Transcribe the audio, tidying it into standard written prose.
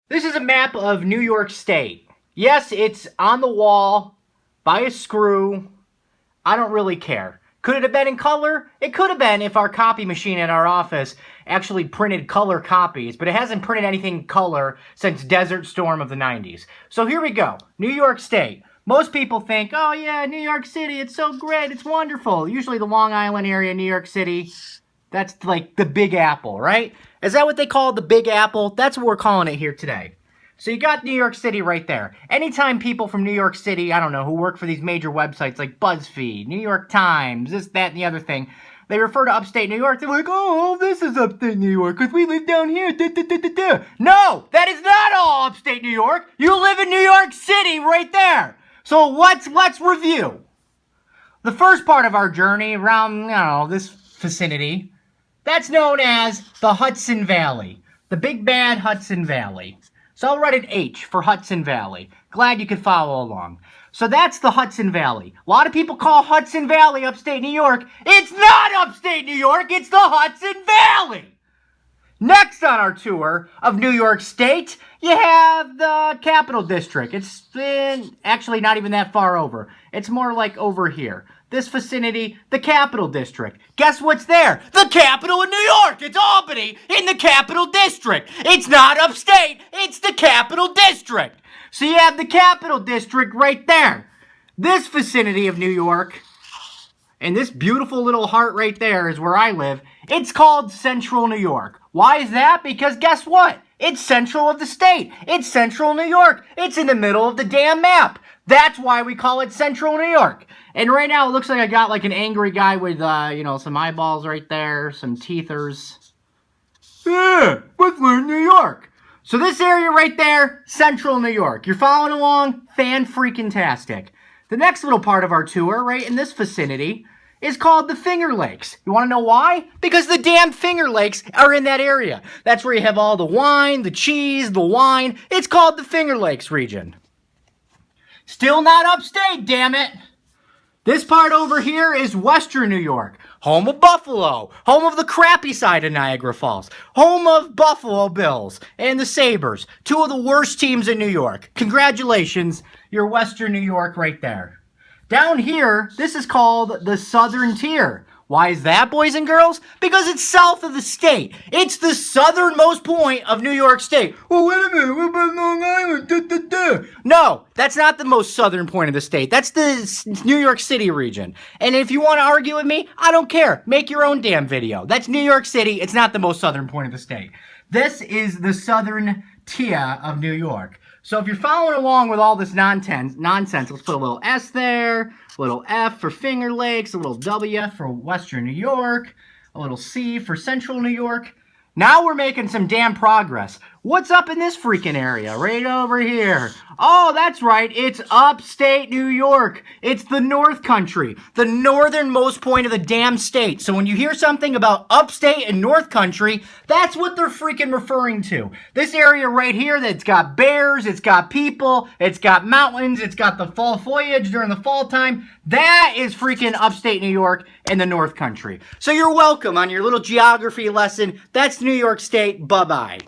This is a map of New York State. Yes, it's on the wall by a screw. I don't really care. Could it have been in color? It could have been if our copy machine at our office actually printed color copies, but it hasn't printed anything color since Desert Storm of the 90s. So here we go. New York State. Most people think, oh yeah, New York City, it's so great, it's wonderful. Usually the Long Island area, New York City, that's like the Big Apple, right? Is that what they call the Big Apple? That's what we're calling it here today. So you got New York City right there. Anytime people from New York City, I don't know, who work for these major websites like BuzzFeed, New York Times, this, that, and the other thing, they refer to upstate New York, they're like, oh, this is upstate New York, because we live down here, No, that is not all upstate New York. You live in New York City right there. So let's review. The first part of our journey around, this vicinity, that's known as the Hudson Valley. The big bad Hudson Valley. So I'll write an H for Hudson Valley. Glad you could follow along. So that's the Hudson Valley. A lot of people call Hudson Valley upstate New York. It's not upstate New York, it's the Hudson Valley. Next on our tour of New York State, you have the Capital District. It's actually not even that far over. It's more like over here. This vicinity, the Capital District. Guess what's there? The capital of New York! It's Albany in the Capital District. It's not upstate, it's the Capital District. So you have the Capital District right there. This vicinity of New York, and this beautiful little heart right there is where I live. It's called Central New York. Why is that? Because guess what? It's central of the state. It's Central New York. It's in the middle of the damn map. That's why we call it Central New York. And right now it looks like I got like an angry guy with, some eyeballs right there, some teethers. Yeah, let's learn New York. So this area right there, Central New York. You're following along? Fan-freaking-tastic. The next little part of our tour, right in this vicinity, is called the Finger Lakes. You want to know why? Because the damn Finger Lakes are in that area. That's where you have all the wine, the cheese, the wine. It's called the Finger Lakes region. Still not upstate, damn it. This part over here is Western New York, home of Buffalo, home of the crappy side of Niagara Falls, home of Buffalo Bills and the Sabres, two of the worst teams in New York. Congratulations, you're Western New York right there. Down here, this is called the Southern Tier. Why is that, boys and girls? Because it's south of the state. It's the southernmost point of New York State. Oh, wait a minute, what about Long Island? No, that's not the most southern point of the state. That's the New York City region. And if you want to argue with me, I don't care. Make your own damn video. That's New York City. It's not the most southern point of the state. This is the Southern Tier of New York. So if you're following along with all this nonsense, let's put a little S there, a little F for Finger Lakes, a little W for Western New York, a little C for Central New York. Now we're making some damn progress. What's up in this freaking area? Right over here. Oh, that's right. It's upstate New York. It's the North Country, the northernmost point of the damn state. So when you hear something about upstate and North Country, that's what they're freaking referring to. This area right here that's got bears, it's got people, it's got mountains, it's got the fall foliage during the fall time. That is freaking upstate New York and the North Country. So you're welcome on your little geography lesson. That's New York State. Bye-bye.